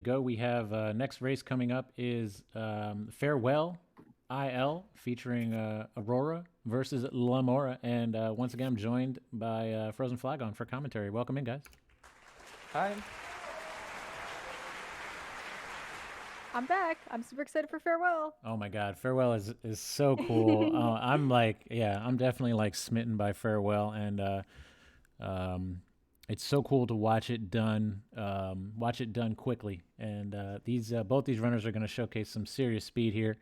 go. We have next race coming up is Farewell IL featuring Aurora versus La Morra. And once again, I'm joined by Frozen Flagon for commentary. Welcome in, guys. Hi. I'm back. I'm super excited for Farewell. Oh my God, Farewell is so cool. I'm like, yeah, I'm definitely like smitten by Farewell, and it's so cool to watch it done quickly. And these both these runners are going to showcase some serious speed here.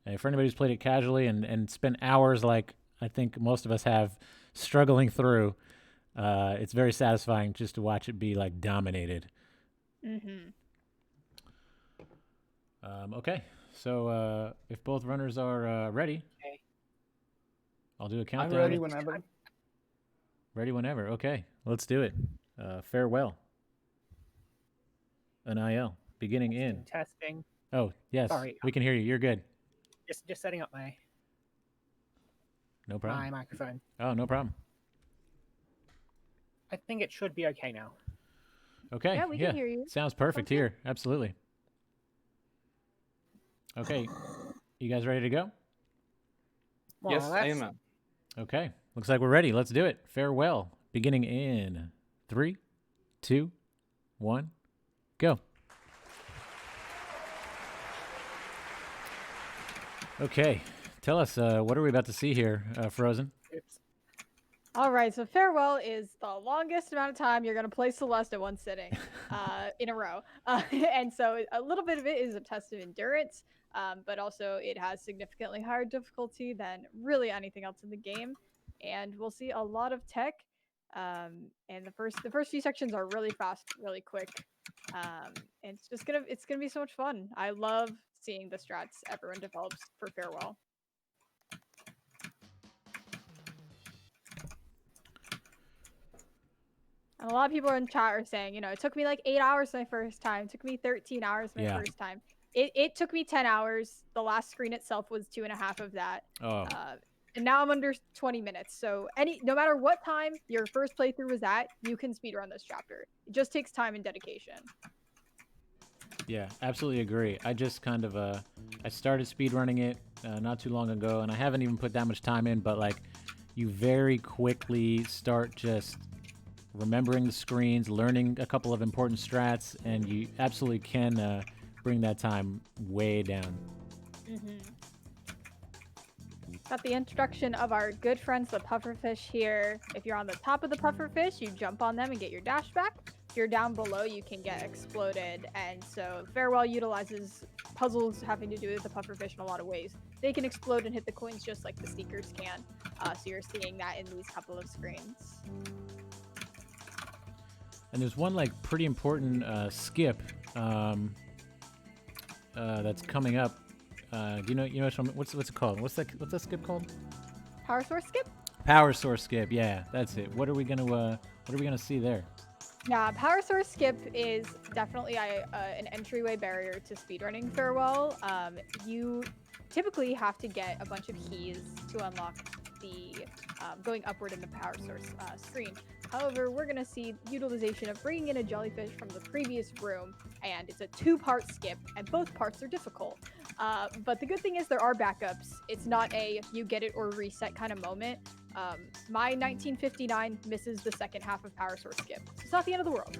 And for anybody who's played it casually and spent hours, like I think most of us have, struggling through, it's very satisfying just to watch it be like dominated. Mm-hmm. Okay, so if both runners are ready, Okay. I'll do a countdown. I'm ready whenever. Ready whenever. Okay, let's do it. Farewell. An IL beginning in. Testing. Oh yes, Sorry. we can hear you. You're good. Just setting up my No problem. microphone. Oh, no problem. I think it should be okay now. Okay. Yeah, we can hear you. Sounds perfect Okay. here. Absolutely. Okay, you guys ready to go? More Yes, or I less. am. Okay, looks like we're ready. Let's do it. Farewell. Beginning in 3, 2, 1, go. Okay, tell us, what are we about to see here, Frozen? Oops. All right, so Farewell is the longest amount of time you're going to play Celeste at one sitting in a row. And so a little bit of it is a test of endurance, but also it has significantly higher difficulty than really anything else in the game. And we'll see a lot of tech. And the first few sections are really fast, really quick. And it's gonna be so much fun. I love seeing the strats everyone develops for Farewell. And a lot of people in chat are saying, it took me like 8 hours my first time. It took me 13 hours my first time. It took me 10 hours. The last screen itself was 2.5 of that. Oh, And now I'm under 20 minutes. So no matter what time your first playthrough was at, you can speedrun this chapter. It just takes time and dedication. yeah, absolutely agree. I just kind of, I started speedrunning it not too long ago, and I haven't even put that much time in, but like, you very quickly start just remembering the screens, learning a couple of important strats, and you absolutely can bring that time way down. Mm-hmm. Got the introduction of our good friends, the pufferfish here. If you're on the top of the pufferfish, you jump on them and get your dash back. If you're down below, you can get exploded. And so Farewell utilizes puzzles having to do with the pufferfish in a lot of ways. They can explode and hit the coins just like the sneakers can. So you're seeing that in these couple of screens. And there's one like pretty important skip that's coming up. Do you know what's it called? What's that skip called? Power source skip? Power source skip. Yeah, that's it. What are we gonna see there? Yeah, power source skip is definitely an entryway barrier to speedrunning Farewell. You typically have to get a bunch of keys to unlock the going upward in the power source screen. However, we're going to see utilization of bringing in a jellyfish from the previous room, and it's a 2-part skip, and both parts are difficult. But the good thing is there are backups. It's not a you get it or reset kind of moment. My 1959 misses the second half of power source skip, so it's not the end of the world.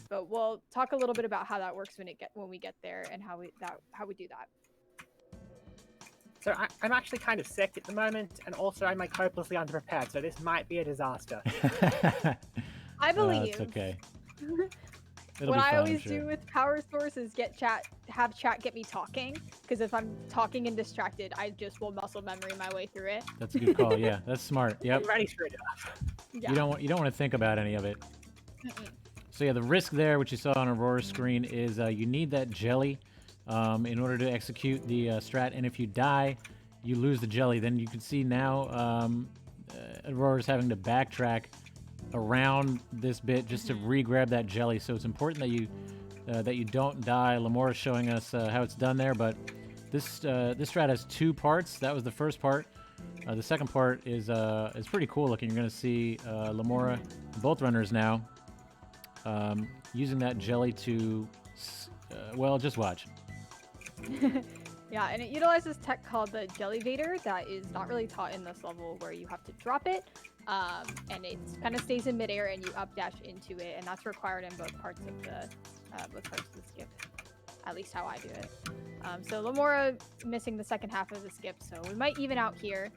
But we'll talk a little bit about how that works when we get there and how we do that. So I'm actually kind of sick at the moment, and also I'm like hopelessly underprepared, so this might be a disaster. I believe. It's okay. What I always do with power source is have chat get me talking, because if I'm talking and distracted, I just will muscle memory my way through it. That's a good call. Yeah, that's smart. Yep. I'm ready for it enough. Yeah. You don't want to think about any of it. Mm-mm. So yeah, the risk there, which you saw on Aurora's screen, is you need that jelly in order to execute the strat, and if you die, you lose the jelly. Then you can see now Aurora's having to backtrack around this bit just to re-grab that jelly. So it's important that you don't die. Lamora's showing us how it's done there, but this strat has 2 parts. That was the first part. The second part is pretty cool looking. You're going to see Lamora, both runners now, using that jelly to Well, just watch. Yeah, and it utilizes tech called the Jellyvator that is not really taught in this level, where you have to drop it, and it kind of stays in midair and you up dash into it, and that's required in both parts of the skip. At least how I do it. So Lamora missing the second half of the skip, so we might even out here.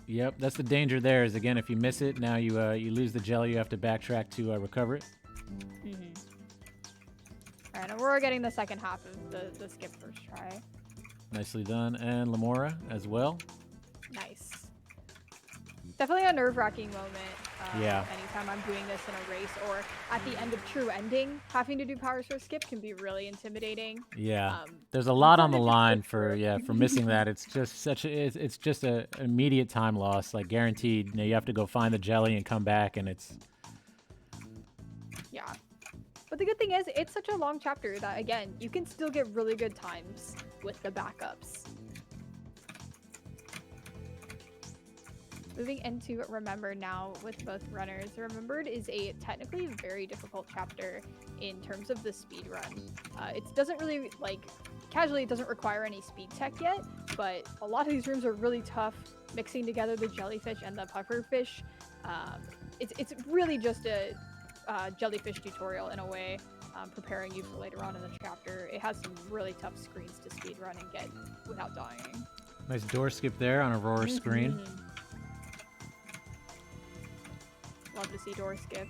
Yep, that's the danger there. Is again, if you miss it, now you lose the jelly. You have to backtrack to recover it. All right, Aurora getting the second half of the skip first try. Nicely done, and Lamora as well. Nice. Definitely a nerve-wracking moment. Yeah. Anytime I'm doing this in a race or at the end of true ending, having to do power source skip can be really intimidating. Yeah. There's a lot on the line for missing that. It's just it's just a immediate time loss, like guaranteed. You know, you have to go find the jelly and come back, and it's. Yeah. But the good thing is, it's such a long chapter that, again, you can still get really good times with the backups. Moving into Remembered now with both runners. Remembered is a technically very difficult chapter in terms of the speed run. It doesn't really, casually it doesn't require any speed tech yet, but a lot of these rooms are really tough, mixing together the jellyfish and the pufferfish. It's really just a jellyfish tutorial in a way, preparing you for later on in the chapter. It has some really tough screens to speedrun and get without dying. Nice door skip there on Aurora's screen. Love to see door skip.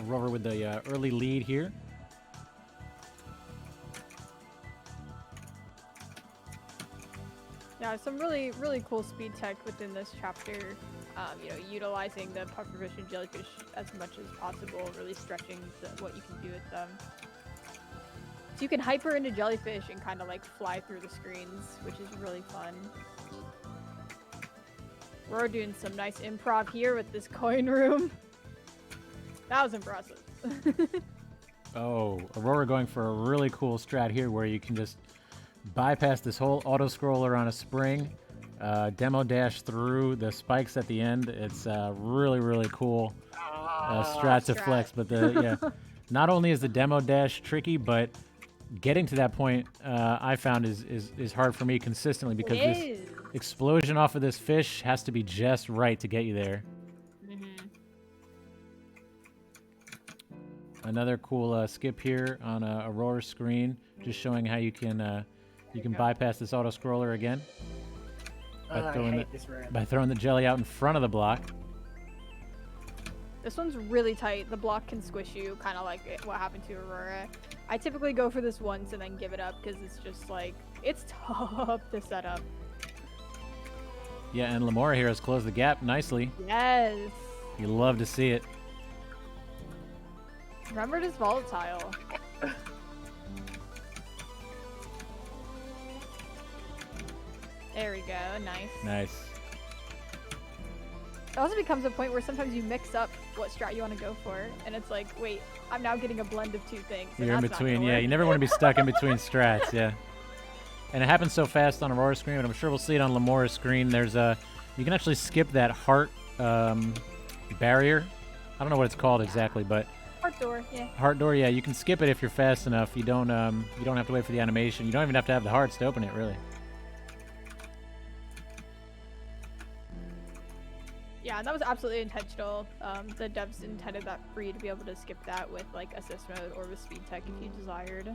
Aurora with the early lead here. Yeah, some really cool speed tech within this chapter. Utilizing the pufferfish and jellyfish as much as possible, really stretching what you can do with them. So you can hyper into jellyfish and kind of fly through the screens, which is really fun. We're doing some nice improv here with this coin room. That was impressive. Oh, Aurora going for a really cool strat here where you can just bypass this whole auto scroller on a spring, demo dash through the spikes at the end. It's really cool strat to flex. But not only is the demo dash tricky, but getting to that point I found is hard for me consistently because this explosion off of this fish has to be just right to get you there. Another cool skip here on Aurora's screen, just showing how you can bypass this auto scroller again by throwing the jelly out in front of the block. This one's really tight. The block can squish you, kind of like what happened to Aurora. I typically go for this once and then give it up because it's just it's tough to set up. Yeah, and Lamora here has closed the gap nicely. Yes. You love to see it. Remembered is volatile. There we go. Nice. Nice. It also becomes a point where sometimes you mix up what strat you want to go for, and it's wait, I'm now getting a blend of two things. You're in between, yeah. You never want to be stuck in between strats, yeah. And it happens so fast on Aurora's screen, but I'm sure we'll see it on Lamora's screen. There's you can actually skip that heart barrier. I don't know what it's called exactly, but heart door, yeah. Heart door, yeah. You can skip it if you're fast enough. You don't have to wait for the animation. You don't even have to have the hearts to open it, really. Yeah, and that was absolutely intentional. The devs intended that for you to be able to skip that with assist mode or with speed tech if you desired.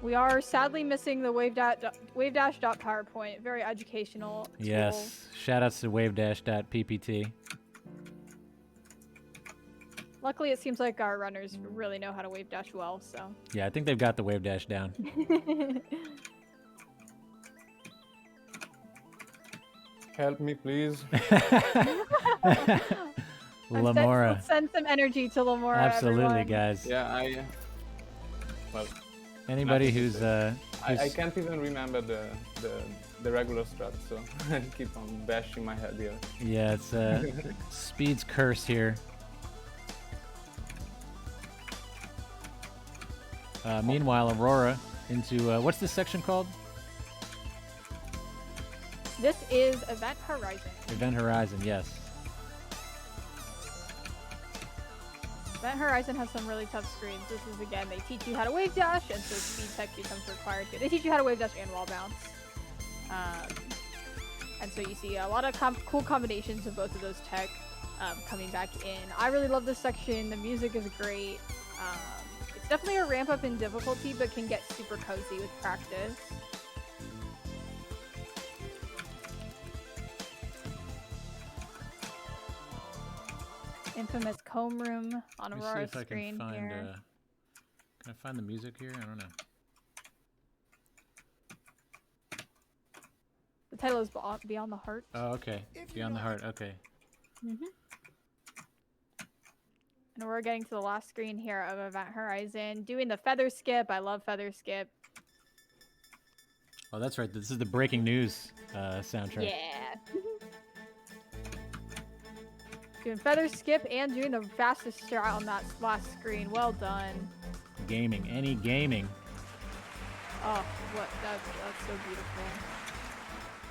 We are sadly missing the wavedash.powerpoint. Very educational tool. Yes, shoutouts to wavedash.ppt. Luckily, it seems like our runners really know how to wave dash well, so. Yeah, I think they've got the wave dash down. Help me, please. Lamora. Let's send some energy to Lamora. Absolutely, everyone. guys. Yeah, Anybody who's I can't even remember the regular strat, so I keep on bashing my head here. Yeah, it's Speed's curse here. Meanwhile, Aurora into what's this section called? This is Event Horizon. Event Horizon, yes. Event Horizon has some really tough screens. This is, again, they teach you how to wave dash, and so speed tech becomes required too. They teach you how to wave dash and wall bounce. And so you see a lot of cool combinations of both of those tech coming back in. I really love this section. The music is great. It's definitely a ramp up in difficulty, but can get super cozy with practice. Infamous comb room on Let me see Aurora's if I screen can find, here. can I find the music here? I don't know. The title is Beyond the Heart. Oh, okay. Beyond the Heart, okay. And we're getting to the last screen here of Event Horizon. Doing the feather skip. I love feather skip. Oh, that's right. This is the breaking news soundtrack. Yeah. Doing feather skip and doing the fastest strat on that last screen. Well done. Gaming. Any gaming. Oh, what? That's so beautiful.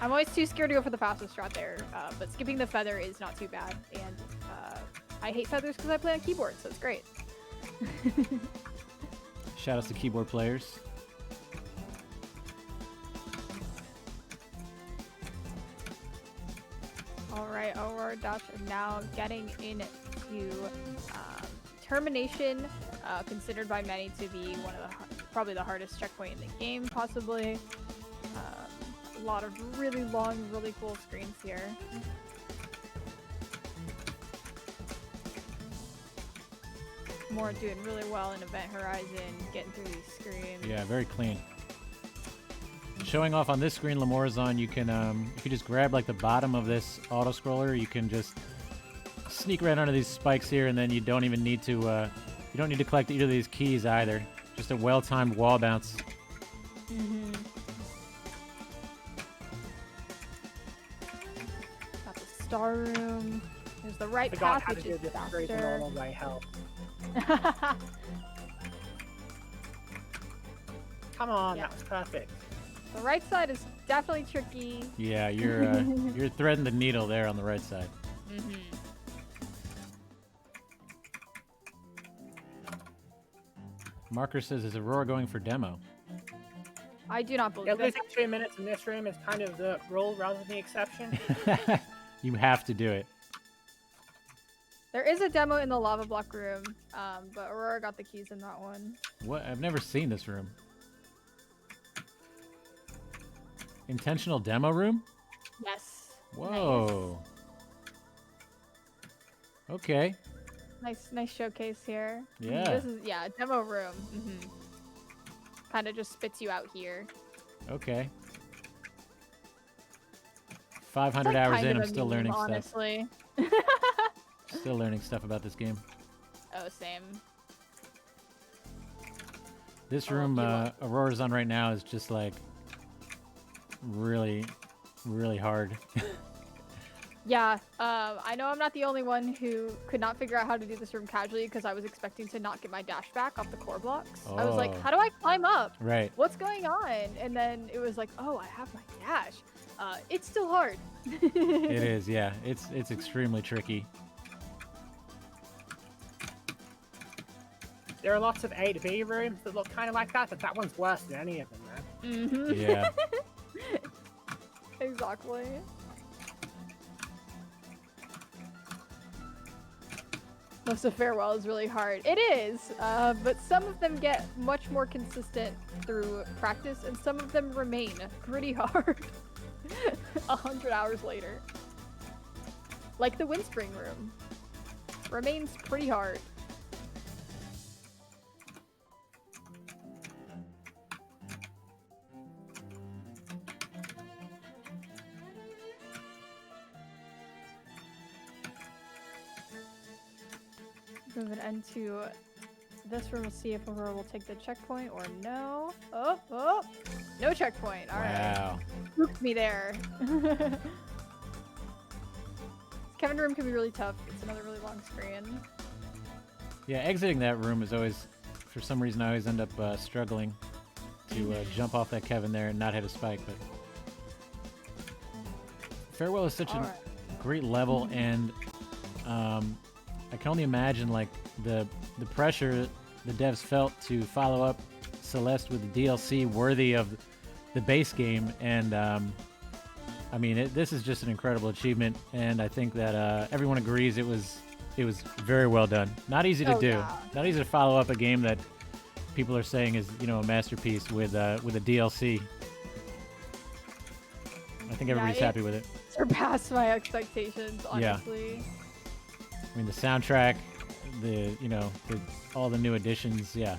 I'm always too scared to go for the fastest strat there, but skipping the feather is not too bad. And I hate feathers because I play on keyboard, so it's great. Shout outs to keyboard players. Alright, AuroraDash is now getting into Termination, considered by many to be one of the probably the hardest checkpoint in the game, possibly. A lot of really long, really cool screens here. More doing really well in Event Horizon, getting through these screens. Yeah, very clean. Showing off on this screen, Lamorazon, you can if you just grab like the bottom of this auto scroller, you can just sneak right under these spikes here, and then you don't even need to you don't need to collect either of these keys either. Just a well-timed wall bounce. Got the star room. There's the right Forgot path, how to which do is this very faster. normal way help. Come on, Yeah. that was perfect. The right side is definitely tricky. Yeah, you're you're threading the needle there on the right side. Marker says, "Is Aurora going for demo?" I do not believe Yeah, it. losing 2 minutes in this room is kind of the rule rather than the exception. You have to do it. There is a demo in the lava block room, but Aurora got the keys in that one. What? I've never seen this room. Intentional demo room? Yes. Whoa. Okay. Nice showcase here. Yeah. This is demo room. Kind of just spits you out here. Okay. It's 500 like hours kind in, of I'm a still meme, learning stuff. honestly. Still learning stuff about this game. Oh, same. This Oh, room you want- Aurora's on right now is just like really, really hard. Yeah, I know I'm not the only one who could not figure out how to do this room casually because I was expecting to not get my dash back off the core blocks. I was like, Oh. how do I climb up? Right. What's going on? And then it was like, oh, I have my dash. It's still hard. It is, yeah. It's extremely tricky. There are lots of A to B rooms that look kind of like that, but that one's worse than any of them, man. Mm-hmm. Yeah. Exactly. Most of Farewell is really hard. It is, but some of them get much more consistent through practice, and some of them remain pretty hard 100 hours later. Like the Windspring room. Remains pretty hard. Moving into this room, we'll see if Aurora will take the checkpoint or no. Oh, no checkpoint. All right. Wow. Spooked me there. Kevin room can be really tough. It's another really long screen. Yeah, exiting that room is always, for some reason, I always end up struggling to jump off that Kevin there and not hit a spike, but Farewell is such a Alright. great level, and I can only imagine like the pressure the devs felt to follow up Celeste with the DLC worthy of the base game, and I mean this is just an incredible achievement, and I think that everyone agrees it was very well done. Not easy to do. Yeah. Not easy to follow up a game that people are saying is, you know, a masterpiece with a DLC. I think everybody's happy with it. Surpassed my expectations, honestly. I mean, the soundtrack, all the new additions, yeah.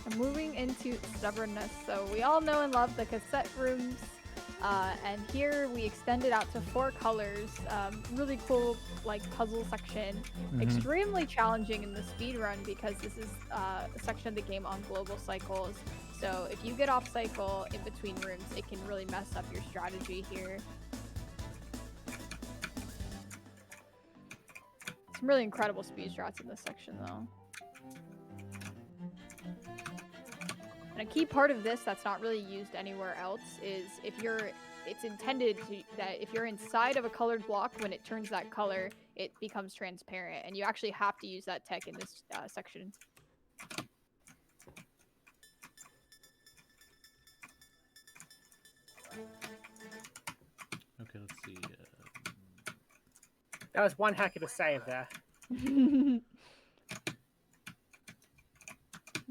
And moving into Stubbornness. So we all know and love the cassette rooms. And here we extend it out to 4 colors. Really cool, like, puzzle section. Extremely challenging in the speed run because this is a section of the game on global cycles. So if you get off cycle in between rooms, it can really mess up your strategy here. Some really incredible speed strats in this section, though. And a key part of this that's not really used anywhere else is it's intended that if you're inside of a colored block, when it turns that color, it becomes transparent, and you actually have to use that tech in this section. Okay, let's see. That was one heck of a save there.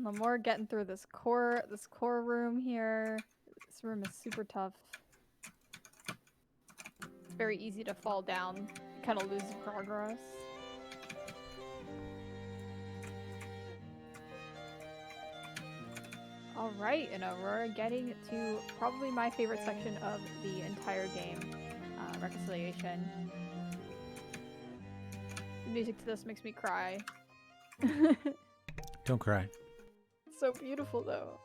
No more getting through this core room here. This room is super tough. It's very easy to fall down, kind of lose progress. All right, and Aurora getting to probably my favorite section of the entire game, Reconciliation. The music to this makes me cry. Don't cry. So beautiful though.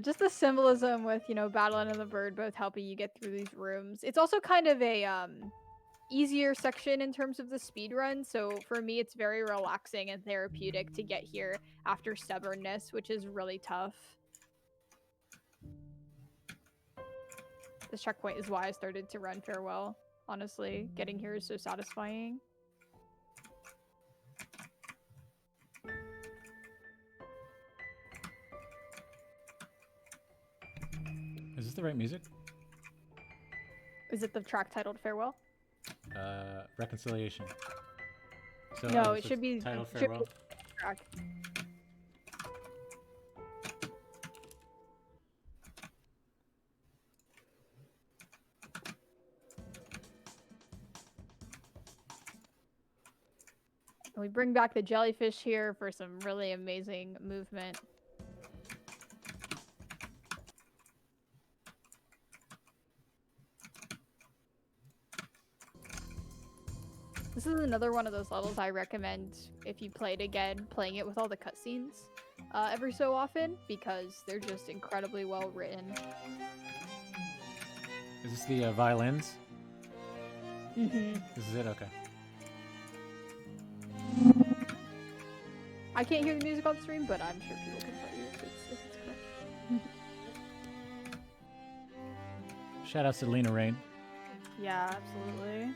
Just the symbolism with, you know, Battling and the Bird both helping you get through these rooms. It's also kind of a easier section in terms of the speed run, so for me it's very relaxing and therapeutic to get here after Stubbornness, which is really tough. This checkpoint is why I started to run Farewell. Honestly, getting here is so satisfying. Is this the right music? Is it the track titled Farewell? Reconciliation. So, No, so it should be titled should be Farewell. track. And we bring back the jellyfish here for some really amazing movement. This is another one of those levels I recommend if you play it again, playing it with all the cutscenes every so often, because they're just incredibly well written. Is this the violins? Mm-hmm. This is it? Okay. I can't hear the music on stream, but I'm sure people can tell you if it's correct. Shout out to Lena Rain. Yeah, absolutely.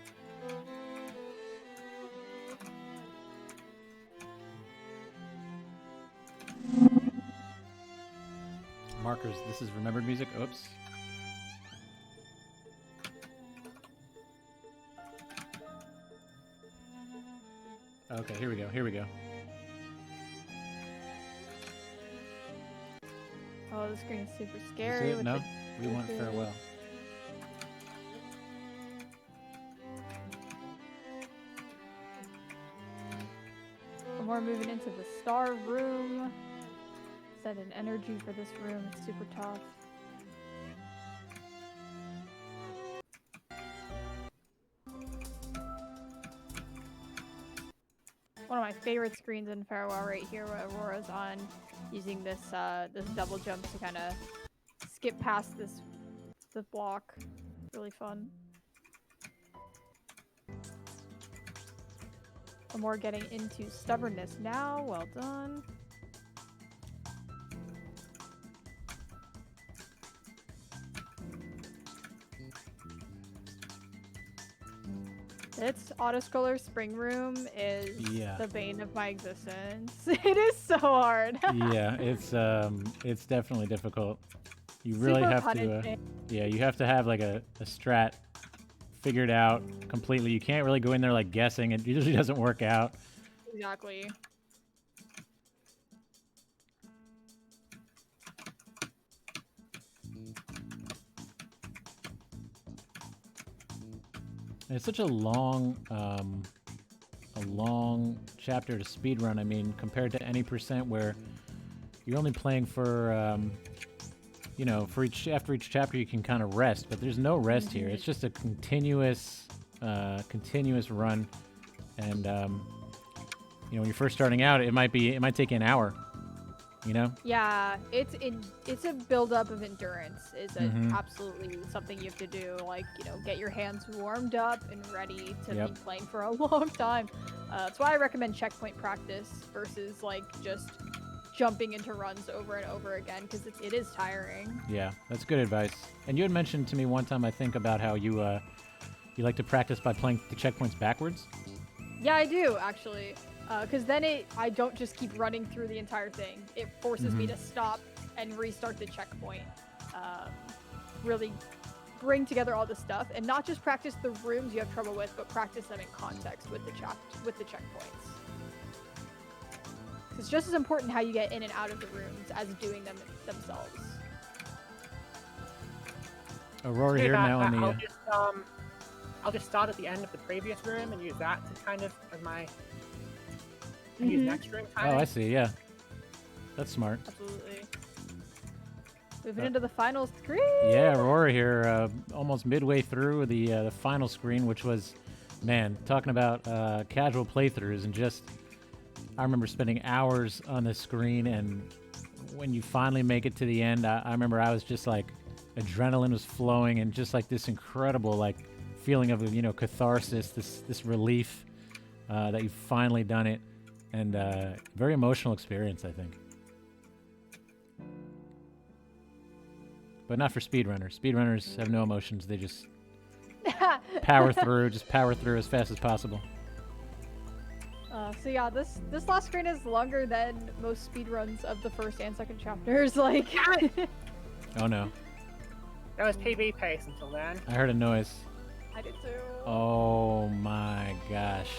Markers. This is remembered music. Oops. Okay, here we go. Here we go. Oh, the screen is super Is this scary. it? With No? We want Farewell. We're moving into the star room. Set an energy for this room. It's super tough. One of my favorite screens in Farewell right here, where Aurora's on, using this this double jump to kind of skip past this block. Really fun. Amor getting into stubbornness now. Well done. This autoscroller spring room is the bane of my existence. It is so hard. Yeah, it's definitely difficult. You really Super have punishing. to, yeah, you have to have like a strat figured out completely. You can't really go in there like guessing. It usually doesn't work out. Exactly. And it's such a long chapter to speedrun. I mean, compared to any percent where you're only playing for, you know, for after each chapter you can kind of rest, but there's no rest here. It's just a continuous run, and you know, when you're first starting out, it might take you an hour. You know? Yeah, it's a buildup of endurance. Is absolutely something you have to do. Like, you know, get your hands warmed up and ready to be playing for a long time. That's why I recommend checkpoint practice versus like just jumping into runs over and over again, because it is tiring. Yeah, that's good advice. And you had mentioned to me one time, I think, about how you like to practice by playing the checkpoints backwards. Yeah, I do actually. Because then I don't just keep running through the entire thing. It forces me to stop and restart the checkpoint. Really bring together all the stuff and not just practice the rooms you have trouble with, but practice them in context with the checkpoints. It's just as important how you get in and out of the rooms as doing them themselves. Aurora here now on the. I'll just start at the end of the previous room and use that to kind of as my. Use next room timing. Oh, I see. Yeah, that's smart. Absolutely. Moving into the final screen. Yeah, Aurora here, almost midway through the final screen, which was, man, talking about casual playthroughs, and just I remember spending hours on the screen, and when you finally make it to the end, I remember I was just like, adrenaline was flowing, and just like this incredible like feeling of, you know, catharsis, this relief that you've finally done it. And very emotional experience, I think. But not for speedrunners. Speedrunners have no emotions. They just power through as fast as possible. So yeah, this last screen is longer than most speedruns of the first and second chapters. Like, oh no. That was PB pace until then. I heard a noise. I did too. Oh my gosh.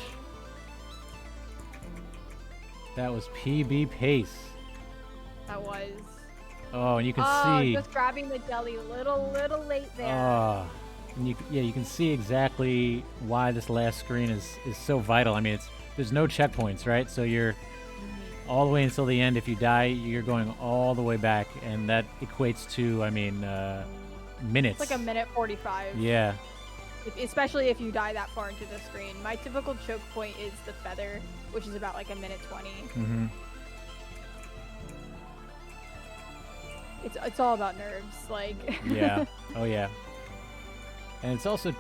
That was PB pace. That was. Oh, and you can see. Just grabbing the jelly a little late there. Oh, and you can see exactly why this last screen is so vital. I mean, there's no checkpoints, right? So you're all the way until the end. If you die, you're going all the way back, and that equates to, I mean, minutes. It's like a minute 45. Yeah. Especially if you die that far into the screen. My typical choke point is the feather, which is about like a minute 20. Mm-hmm. It's all about nerves, like. Yeah. Oh yeah. And it's also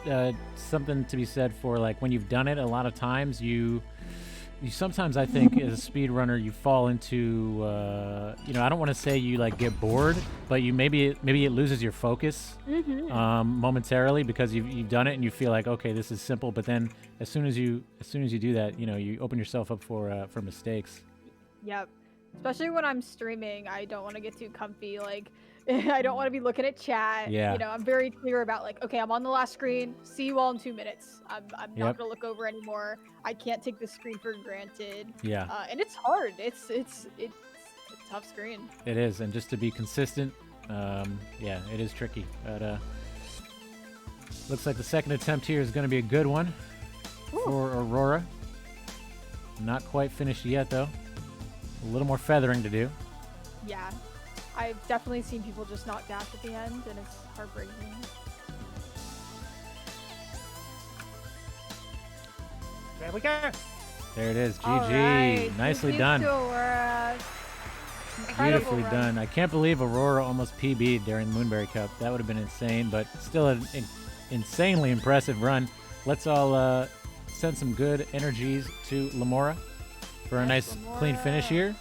something to be said for, like, when you've done it a lot of times, you sometimes, I think, as a speedrunner, you fall into, you know, I don't want to say you like get bored, but you maybe it loses your focus momentarily, because you've done it and you feel like, okay, this is simple. But then as soon as you do that, you know, you open yourself up for mistakes. Yep. Especially when I'm streaming, I don't want to get too comfy. Like, I don't want to be looking at chat. Yeah. You know, I'm very clear about, like, okay, I'm on the last screen. See you all in 2 minutes. I'm not gonna look over anymore. I can't take this screen for granted. Yeah. And it's hard. It's a tough screen. It is, and just to be consistent, yeah, it is tricky. But looks like the second attempt here is going to be a good one for Aurora. Not quite finished yet, though. A little more feathering to do. Yeah. I've definitely seen people just not dash at the end, and it's heartbreaking. There we go. There it is. GG. Right. Nicely done. Beautifully run. done. I can't believe Aurora almost PB'd during the Moonberry Cup. That would have been insane, but still an insanely impressive run. Let's all send some good energies to Lamora for a nice clean finish here.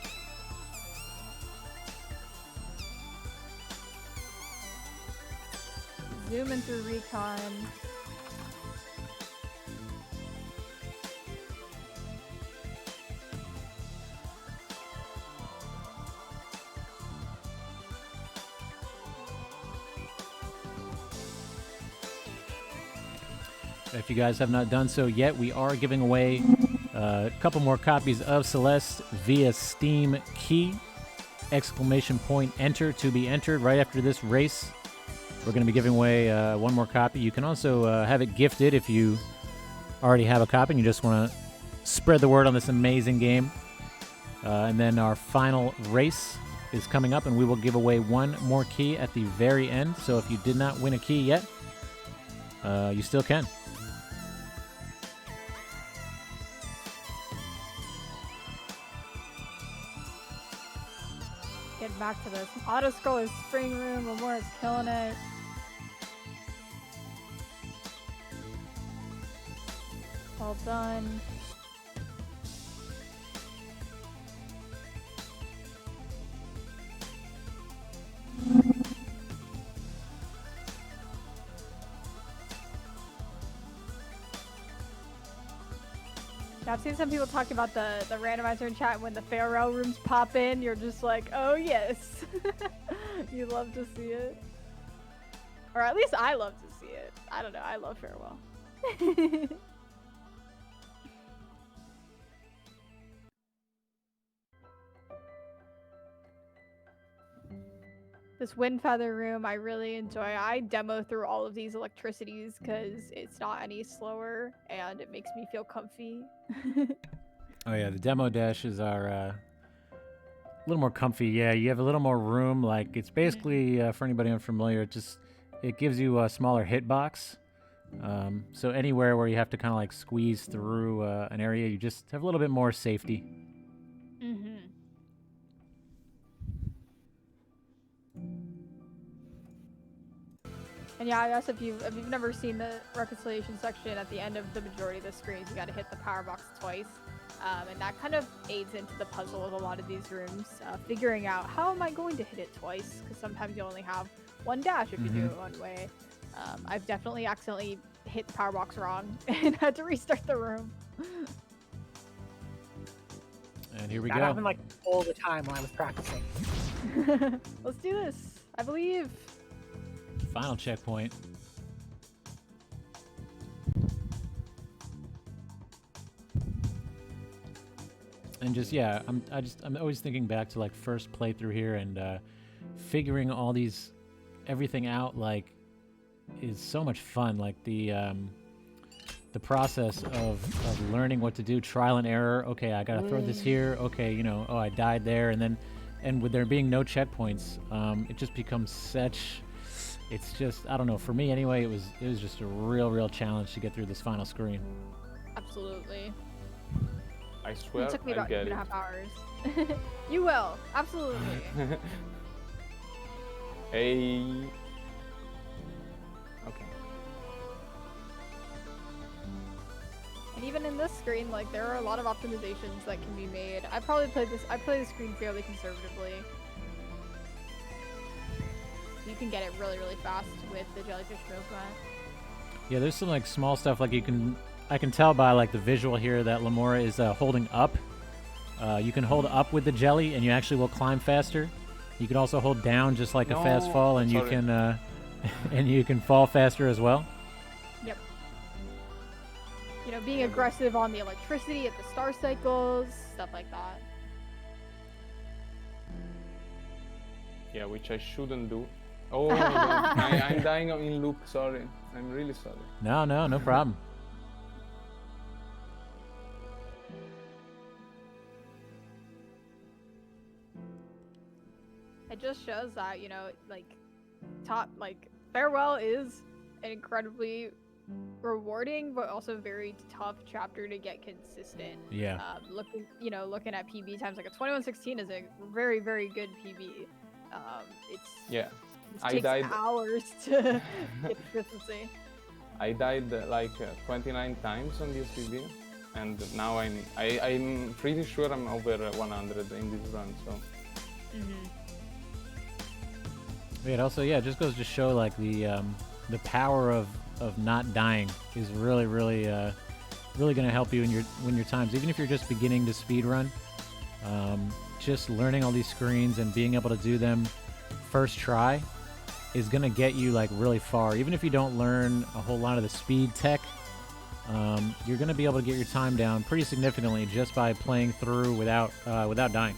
Zooming through recon. If you guys have not done so yet, we are giving away a couple more copies of Celeste via Steam key. ! Enter to be entered right after this race. We're going to be giving away one more copy. You can also have it gifted if you already have a copy and you just want to spread the word on this amazing game. And then our final race is coming up, and we will give away one more key at the very end. So if you did not win a key yet, you still can. Get back to this. Auto scroller spring room. Lamora's killing it. Well done. Yeah, I've seen some people talk about the randomizer in chat. When the farewell rooms pop in, you're just like, oh yes. You love to see it. Or at least I love to see it. I don't know, I love farewell. This wind feather room I really enjoy. I demo through all of these electricities because it's not any slower and it makes me feel comfy. Oh yeah, the demo dashes are a little more comfy. Yeah, you have a little more room. Like it's basically for anybody unfamiliar, it gives you a smaller hitbox. So anywhere where you have to kind of like squeeze through an area, you just have a little bit more safety. Mm-hmm. And yeah, I guess if you've never seen the reconciliation section, at the end of the majority of the screens, you got to hit the power box twice, and that kind of aids into the puzzle of a lot of these rooms, figuring out how am I going to hit it twice, because sometimes you only have one dash if you do it one way. I've definitely accidentally hit the power box wrong and had to restart the room. And here we That go. happened like all the time when I was practicing. Let's do this. I believe. Final checkpoint. And just yeah, I'm always thinking back to like first playthrough here and figuring everything out like is so much fun. Like the process of learning what to do, trial and error. Okay, I gotta throw this here. Okay, oh, I died there, and with there being no checkpoints, it just becomes such. It's just, I don't know, for me anyway, it was just a real challenge to get through this final screen. Absolutely. I swear It took me I about get 2.5 it. hours. You will, absolutely. Hey. Okay. And even in this screen, like there are a lot of optimizations that can be made. I play the screen fairly conservatively. You can get it really fast with the jellyfish movement. Yeah, there's some like small stuff like I can tell by like the visual here that Lamora is holding up. You can hold up with the jelly and you actually will climb faster. You can also hold down just like a fast fall and you can and you can fall faster as well. Yep. Being aggressive on the electricity at the star cycles, stuff like that. Yeah, which I shouldn't do. Oh, no, I'm dying in loop, sorry. I'm really sorry. No problem. It just shows that, Farewell is an incredibly rewarding but also very tough chapter to get consistent. Yeah. Looking at PB times, like a 2116 is a very good PB. It I takes died. hours to get consistency. I died like 29 times on this PB, and now I'm pretty sure I'm over 100 in this run. So. It also, yeah, it just goes to show like the power of not dying is really really going to help you in your times, even if you're just beginning to speed run. Just learning all these screens and being able to do them first try is going to get you like really far. Even if you don't learn a whole lot of the speed tech, you're going to be able to get your time down pretty significantly just by playing through without dying.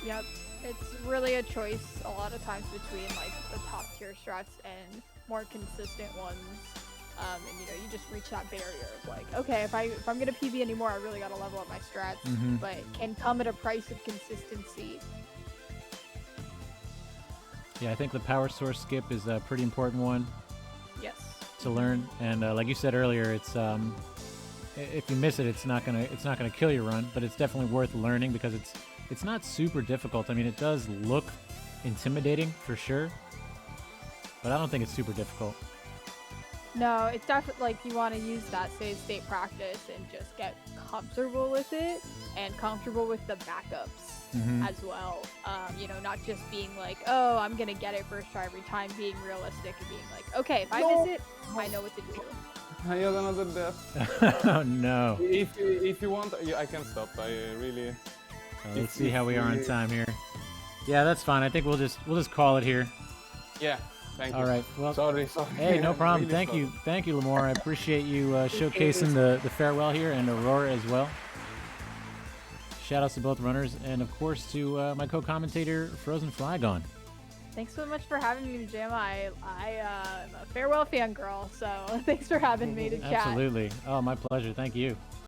Yep. It's really a choice a lot of times between like the top tier strats and more consistent ones. And you know, you just reach that barrier of like, okay, if I'm gonna PB anymore, I really gotta level up my strats, but it can come at a price of consistency. Yeah, I think the power source skip is a pretty important one. Yes. To learn, and like you said earlier, it's if you miss it, it's not gonna kill your run, but it's definitely worth learning because it's not super difficult. I mean, it does look intimidating for sure, but I don't think it's super difficult. No, it's definitely like you want to use that save state practice and just get comfortable with it and comfortable with the backups as well. You know, not just being like, oh, I'm gonna get it first try every time, being realistic and being like, okay, if I miss it, I know what to do. I had another death. Oh no. If you want, I can stop. I really. Let's see how we are on time here. Yeah, that's fine. I think we'll just call it here. Yeah. Thank you. All right. Well, sorry. Hey, no problem. Really Thank you, Lamore. I appreciate you showcasing the farewell here and Aurora as well. Shout outs to both runners and of course to my co-commentator Frozen Flygon. Thanks so much for having me, Jim. I'm a farewell fangirl, so thanks for having me to chat. Absolutely. Oh, my pleasure. Thank you.